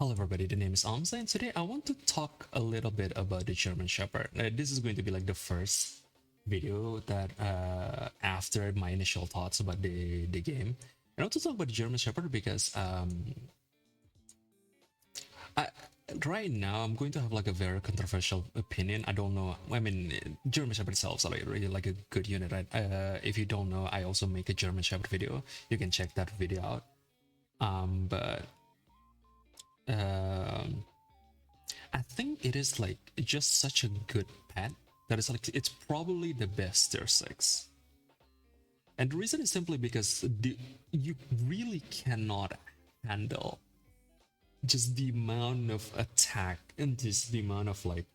Hello everybody, the name is Amza and today I want to talk a little bit about the German Shepherd. This is going to be like the first video that after my initial thoughts about the game. And I want to talk about the German Shepherd because I right now I'm going to have like a very controversial opinion. I don't know. I mean, German Shepherd itself is like really like a good unit, right? If you don't know, I also make a German Shepherd video. You can check that video out. But um I think it is like just such a good pet that it's like it's probably the best tier 6. And the reason is simply because you really cannot handle just the amount of attack and just the amount of like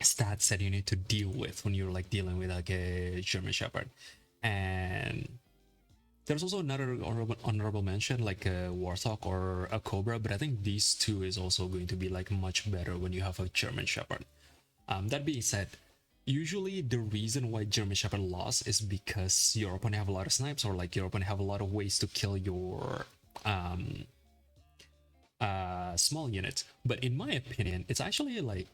stats that you need to deal with when you're like dealing with like a German Shepherd. And there's also another honorable mention like a Warthog or a Cobra, but I think these two is also going to be like much better when you have a German Shepherd. That being said, usually the reason why German Shepherd lost is because your opponent have a lot of snipes or like your opponent have a lot of ways to kill your small units. But in my opinion, it's actually like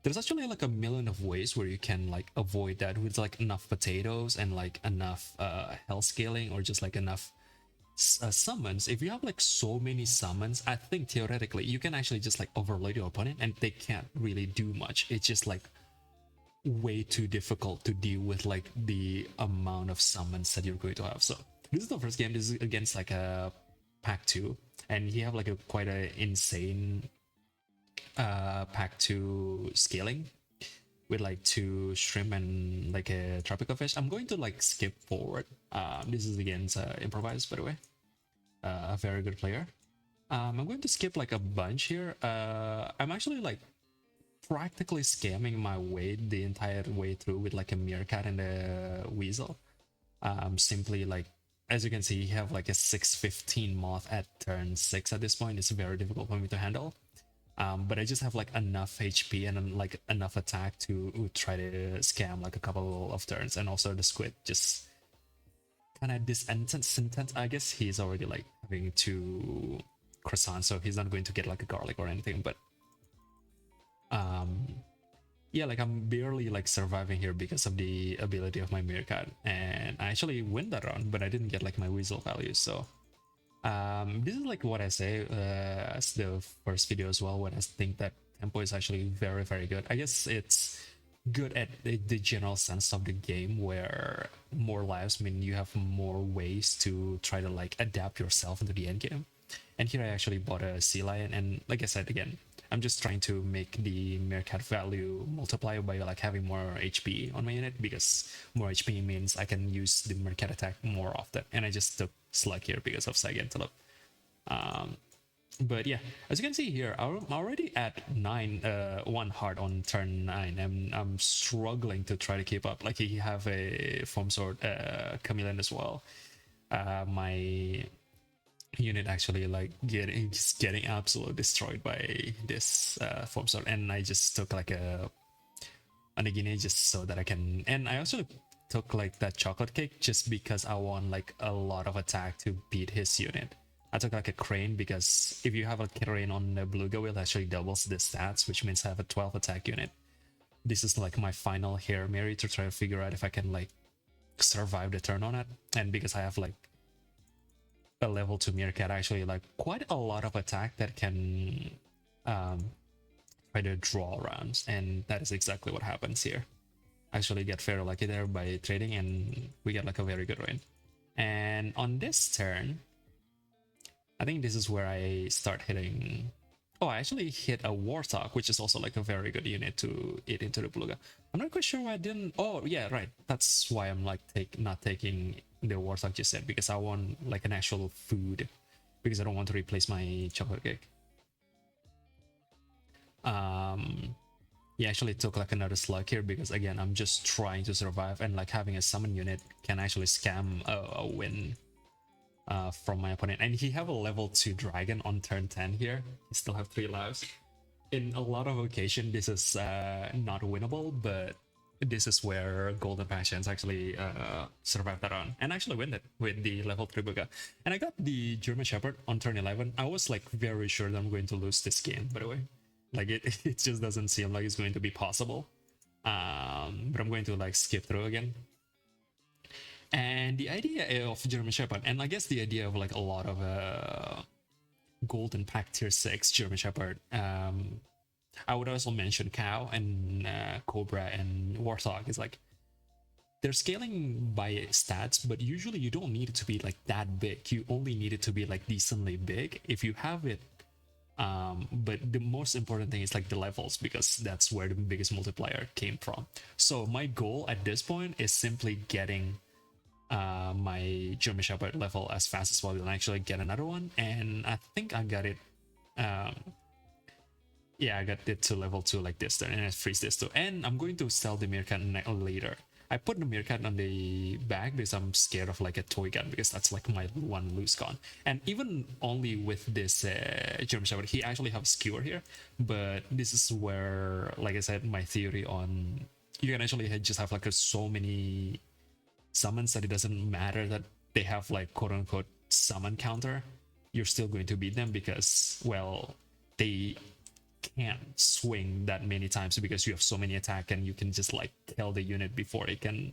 there's actually like a million of ways where you can like avoid that with like enough potatoes and like enough health scaling or just like enough summons. If you have like so many summons, I think theoretically you can actually just like overload your opponent and they can't really do much. It's just like way too difficult to deal with like the amount of summons that you're going to have. So this is the first game. This is against like a pack 2 and he have like a quite a insane pack 2 scaling with like 2 shrimp and like a tropical fish. I'm going to like skip forward. This is against improvise, by the way, a very good player. I'm going to skip like a bunch here. I'm actually like practically scamming my way the entire way through with like a meerkat and a weasel. Simply like, as you can see, you have like a 615 moth at turn 6 at this point. It's very difficult for me to handle. But I just have like enough HP and like enough attack to try to scam like a couple of turns. And also the squid just kind of sentence. I guess he's already like having 2 croissants, so he's not going to get like a garlic or anything. But yeah, like I'm barely like surviving here because of the ability of my meerkat, and I actually win that round, but I didn't get like my weasel value. So this is like what I say as the first video as well, when I think that tempo is actually very, very good. I guess it's good at the general sense of the game, where more lives mean you have more ways to try to like adapt yourself into the end game. And here I actually bought a sea lion, and like I said again, I'm just trying to make the meerkat value multiply by like having more HP on my unit, because more HP means I can use the meerkat attack more often. And I just took slug here because of Sigantelop. But yeah, as you can see here, I'm already at 1 heart on turn 9, and I'm struggling to try to keep up. Like he have a foam sword chameleon as well. My unit actually like getting absolutely destroyed by this foam sword, and I just took like a onigiri just so that I can. And I also took like that chocolate cake just because I want like a lot of attack to beat his unit. I took like a crane because if you have a crane on the beluga wheel, it actually doubles the stats, which means I have a 12 attack unit. This is like my final Hail Mary to try to figure out if I can like survive the turn on it. And because I have like a level 2 meerkat, actually like quite a lot of attack that can try to draw rounds, and that is exactly what happens here. Actually get very lucky there by trading, and we get like a very good win. And on this turn, I think this is where I start hitting. Oh, I actually hit a Warthog, which is also like a very good unit to eat into the beluga. I'm not quite sure why I didn't. Oh yeah, right. That's why I'm like not taking the Warthog just yet, because I want like an actual food, because I don't want to replace my chocolate cake. Yeah, actually took like another slug here because again I'm just trying to survive, and like having a summon unit can actually scam a win from my opponent. And he have a level 2 dragon on turn 10 here. He still have 3 lives. In a lot of occasion this is not winnable, but this is where Golden Passions actually survived that run and actually win it with the level 3 Buga. And I got the German Shepherd on turn 11. I was like very sure that I'm going to lose this game, by the way. Like it just doesn't seem like it's going to be possible. But I'm going to like skip through again. And the idea of German Shepherd, and I guess the idea of like a lot of Golden Pack tier 6 German Shepherd, I would also mention Cow and Cobra and Warthog is like they're scaling by stats, but usually you don't need it to be like that big. You only need it to be like decently big. If you have it, but the most important thing is like the levels because that's where the biggest multiplier came from. So my goal at this point is simply getting my German Shepherd level as fast as possible and actually get another one. And I think I got it. Yeah, I got it to level 2 like this turn and I freeze this too. And I'm going to sell the Meerkat later. I put the Meerkat on the back because I'm scared of like a toy gun because that's like my one loose con. And even only with this German Shepherd, he actually have a skewer here. But this is where, like I said, my theory on you can actually just have like so many summons that it doesn't matter that they have like quote unquote summon counter. You're still going to beat them because, well, they can't swing that many times because you have so many attack and you can just like kill the unit before it can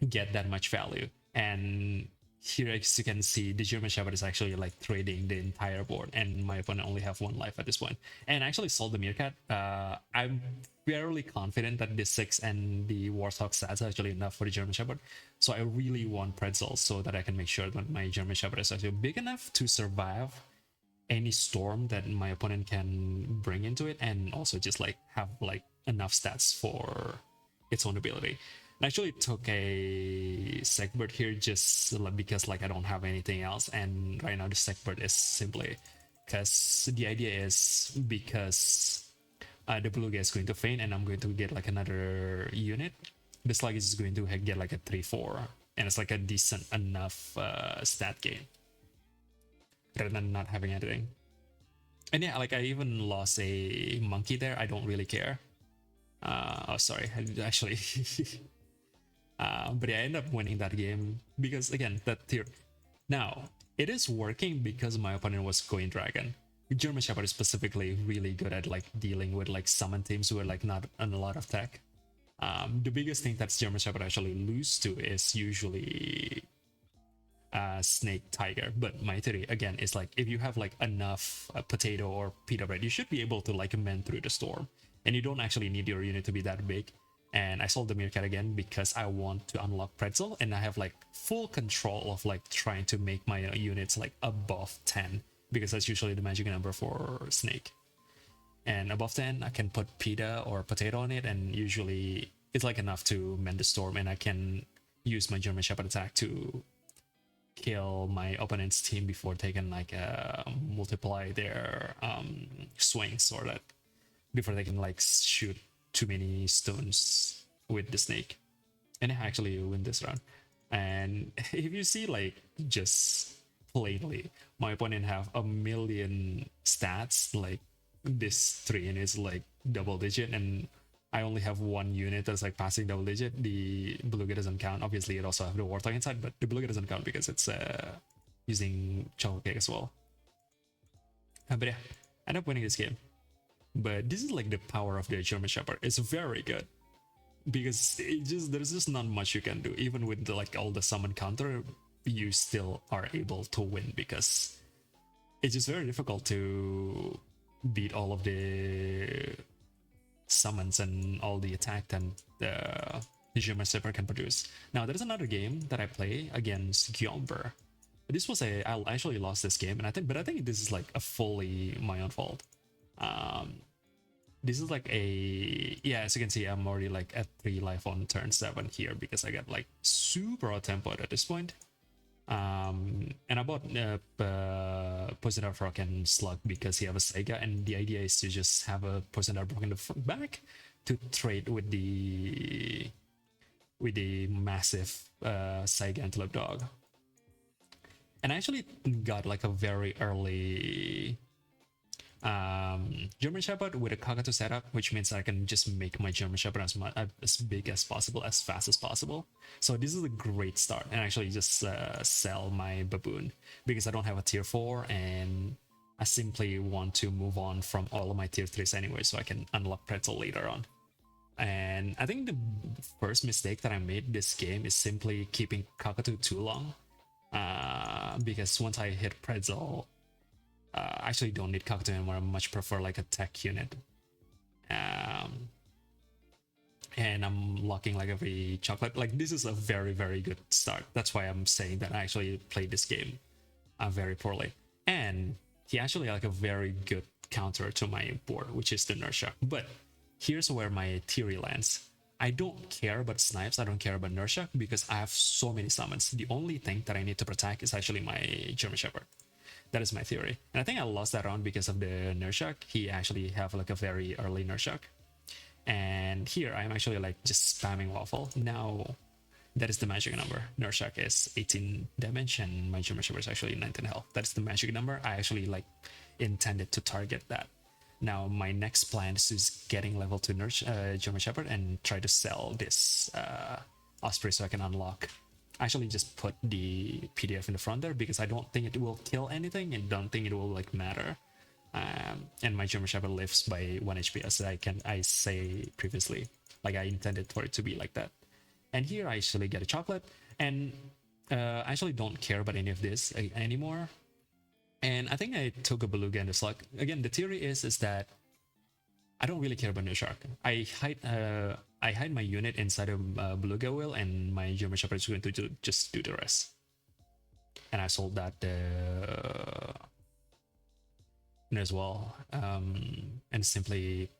get that much value. And here, as you can see, the German Shepherd is actually like trading the entire board, and my opponent only have one life at this point. And I actually sold the Meerkat. I'm fairly confident that the 6 and the Warthog stats are actually enough for the German Shepherd. So I really want pretzels so that I can make sure that my German Shepherd is actually big enough to survive any storm that my opponent can bring into it, and also just like have like enough stats for its own ability. I actually took a Segbird here just because like I don't have anything else, and right now the Segbird is simply because the idea is because the blue guy is going to faint and I'm going to get like another unit. The slug is going to get like a 3-4 and it's like a decent enough stat gain rather than not having anything. And yeah, like I even lost a monkey there. I don't really care. Oh, sorry. I actually but yeah, I ended up winning that game because again, that tier. Now, it is working because my opponent was going dragon. German Shepherd is specifically really good at like dealing with like summon teams who are like not on a lot of tech. The biggest thing that German Shepherd actually lose to is usually snake tiger. But my theory again is like if you have like enough potato or pita bread, you should be able to like mend through the storm, and you don't actually need your unit to be that big. And I sold the Meerkat again because I want to unlock pretzel, and I have like full control of like trying to make my units like above 10 because that's usually the magic number for snake. And above 10 I can put pita or potato on it, and usually it's like enough to mend the storm, and I can use my German Shepherd attack to kill my opponent's team before they can like multiply their swings, or that before they can like shoot too many stones with the snake. And I actually win this round. And if you see like just plainly, my opponent have a million stats, like this 3 units like double digit, and I only have one unit that's like passing double digit. The beluga doesn't count. Obviously, it also have the warthog inside, but the beluga doesn't count because it's using chocolate cake as well. But yeah, I end up winning this game. But this is like the power of the German Shepherd. It's very good because there's just not much you can do. Even with the, like all the summon counter, you still are able to win because it's just very difficult to beat all of the summons and all the attack that the German Shepherd can produce. Now there's another game that I play against Gyomber. This was I actually lost this game, and I think this is like a fully my own fault. This is like as you can see, I'm already like at 3 life on turn 7 here because I got like super out tempoed at this point. And I bought Poison Dart Frog and Slug because he have a Sega, and the idea is to just have a Poison Dart Frog in the back to trade with the massive Sega Antelope Dog. And I actually got like a very early German Shepherd with a Kagato setup, which means I can just make my German Shepherd as big as possible, as fast as possible. So this is a great start, and actually just sell my baboon because I don't have a tier 4, and I simply want to move on from all of my tier 3s anyway, so I can unlock Pretzel later on. And I think the first mistake that I made this game is simply keeping Kagato too long, because once I hit Pretzel, I actually don't need Kagato anymore. I much prefer like a tech unit. And I'm locking like every chocolate. Like this is a very, very good start. That's why I'm saying that I actually played this game very poorly. And he actually like a very good counter to my board, which is the Nurse Shark. But here's where my theory lands. I don't care about snipes, I don't care about Nurse Shark because I have so many summons. The only thing that I need to protect is actually my German Shepherd. That is my theory. And I think I lost that round because of the Nurse Shark. He actually have like a very early Nurse Shark. And here I'm actually like just spamming Waffle. Now that is the magic number. Nurse Shark is 18 damage and my German Shepherd is actually 19 health. That's the magic number. I actually like intended to target that. Now my next plan is just getting level 2 German Shepherd and try to sell this Osprey so I can unlock. I actually just put the PDF in the front there because I don't think it will kill anything and don't think it will like matter. And my German Shepherd lives by 1 HP as I say previously. Like I intended for it to be like that. And here I actually get a chocolate, and I actually don't care about any of this anymore. And I think I took a Beluga and a Slug. Again, the theory is that I don't really care about New Shark. I hide my unit inside a Beluga wheel, and my German Shepherd is going to just do the rest. And I sold that as well, and simply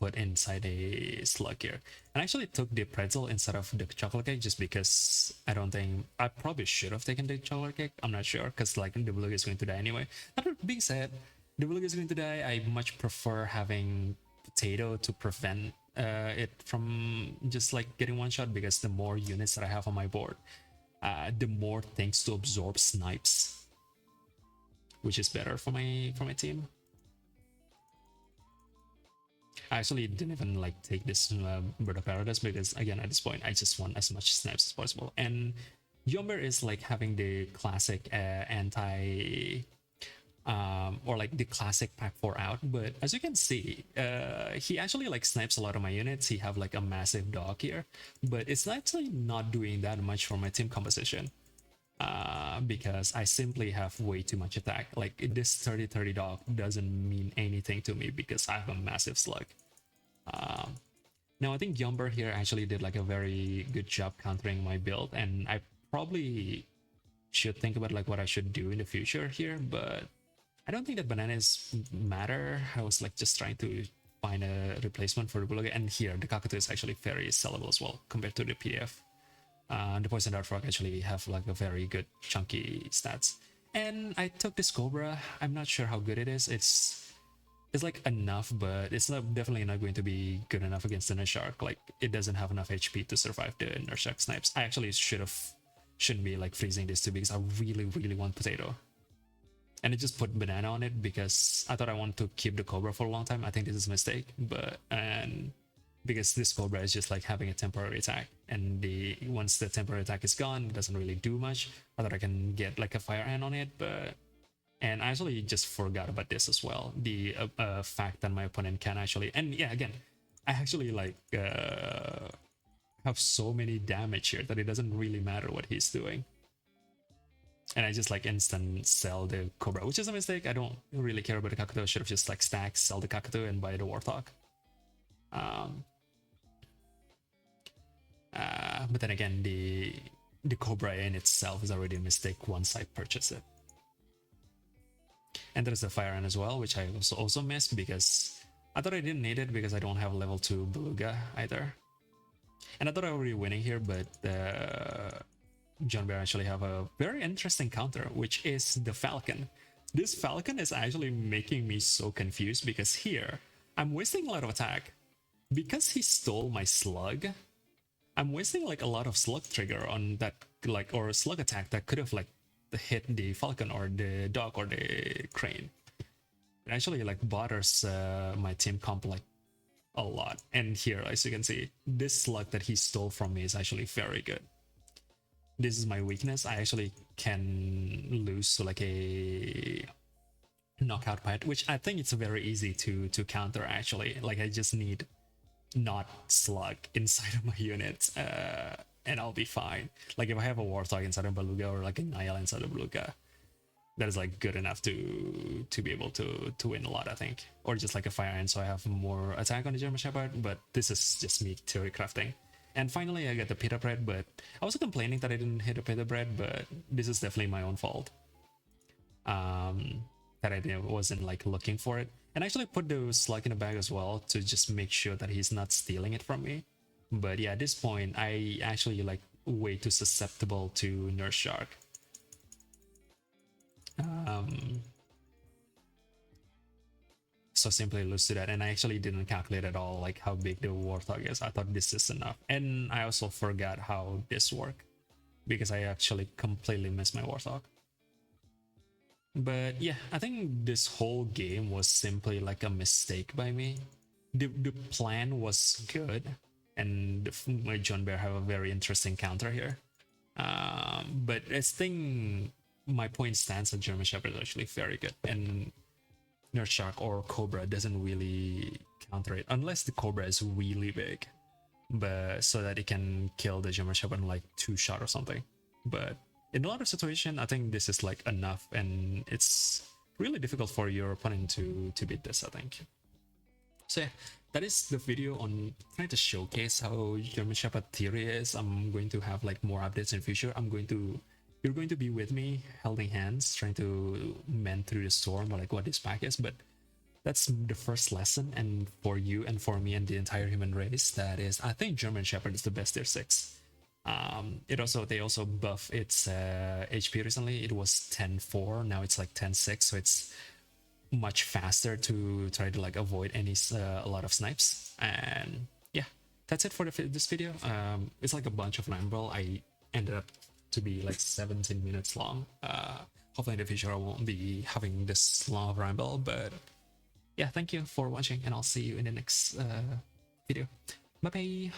put inside a Slug here. And I actually took the Pretzel instead of the chocolate cake just because I don't think I probably should have taken the chocolate cake. I'm not sure because like the Beluga is going to die anyway. That being said, the Beluga is going to die. I much prefer having Potato to prevent it from just like getting one shot, because the more units that I have on my board, the more things to absorb snipes, which is better for my team. I actually didn't even like take this Bird of Paradise because again at this point I just want as much snipes as possible. And Yomber is like having the classic anti or like the classic pack 4 out, but as you can see, he actually like snipes a lot of my units. He have like a massive dog here, but it's actually not doing that much for my team composition, because I simply have way too much attack. Like this 30-30 dog doesn't mean anything to me because I have a massive slug. Now I think Yomber here actually did like a very good job countering my build, and I probably should think about like what I should do in the future here, but I don't think that bananas matter. I was like just trying to find a replacement for the Beluga, and here the Cockatoo is actually very sellable as well compared to the PDF. The Poison Dart Frog actually have like a very good chunky stats. And I took this Cobra. I'm not sure how good it is. It's like enough, but it's not definitely not going to be good enough against the Nurse Shark. Like it doesn't have enough HP to survive the Nurse Shark snipes. I actually shouldn't be like freezing this too because I really want Potato. And I just put banana on it because I thought I wanted to keep the Cobra for a long time. I think this is a mistake, and because this Cobra is just like having a temporary attack, and once the temporary attack is gone, it doesn't really do much. I thought I can get like a Fire Ant on it, and I actually just forgot about this as well. The fact that my opponent can actually, and yeah, again, I actually like have so many damage here that it doesn't really matter what he's doing. And I just like instant sell the Cobra, which is a mistake. I don't really care about the Kakatu. I should have just like stacked, sell the Kakatu, and buy the Warthog. But then again, the Cobra in itself is already a mistake once I purchase it. And there's the Fire Ant as well, which I also missed because I thought I didn't need it because I don't have a level 2 Beluga either. And I thought I was already winning here, but John Bear actually have a very interesting counter, which is the Falcon. This Falcon is actually making me so confused because here I'm wasting a lot of attack. Because he stole my slug, I'm wasting like a lot of slug trigger on that, like, or slug attack that could have like hit the Falcon or the dog or the crane. It actually like bothers my team comp like a lot. And here, as you can see, this slug that he stole from me is actually very good. This is my weakness. I actually can lose to like a knockout pet, which I think it's very easy to counter actually. Like I just need not slug inside of my unit, and I'll be fine. Like if I have a warthog inside of Beluga or like a Nile inside of Beluga, that is like good enough to be able to win a lot, I think. Or just like a fire ant, so I have more attack on the German Shepherd. But this is just me theory crafting. And finally, I got the pita bread, but I was complaining that I didn't hit a pita bread, but this is definitely my own fault. That I wasn't like looking for it, and I actually put the slug in the bag as well to just make sure that he's not stealing it from me. But yeah, at this point, I actually like way too susceptible to Nurse Shark. So simply lose to that, and I actually didn't calculate at all like how big the warthog is. I thought this is enough, and I also forgot how this worked because I actually completely missed my warthog. But yeah, I think this whole game was simply like a mistake by me. The plan was good, and my John Bear have a very interesting counter here. But I think my point stands that German Shepherd is actually very good, and Nurse Shark or Cobra doesn't really counter it unless the Cobra is really big, but so that it can kill the German Shepherd in like 2 shot or something. But in a lot of situations, I think this is like enough, and it's really difficult for your opponent to beat this, I think. So yeah, that is the video on trying to showcase how German Shepherd theory is. I'm going to have like more updates in future. You're going to be with me, holding hands, trying to mend through the storm, or like what this pack is. But that's the first lesson, and for you and for me and the entire human race, that is, I think German Shepherd is the best tier 6. They also buff its HP recently. It was 10-4, now it's like 10-6, so it's much faster to try to like avoid a lot of snipes. And yeah, that's it for this video. It's like a bunch of ramble. I ended up to be like 17 minutes long. Hopefully in the future I won't be having this long of ramble, but yeah, thank you for watching, and I'll see you in the next video. Bye bye.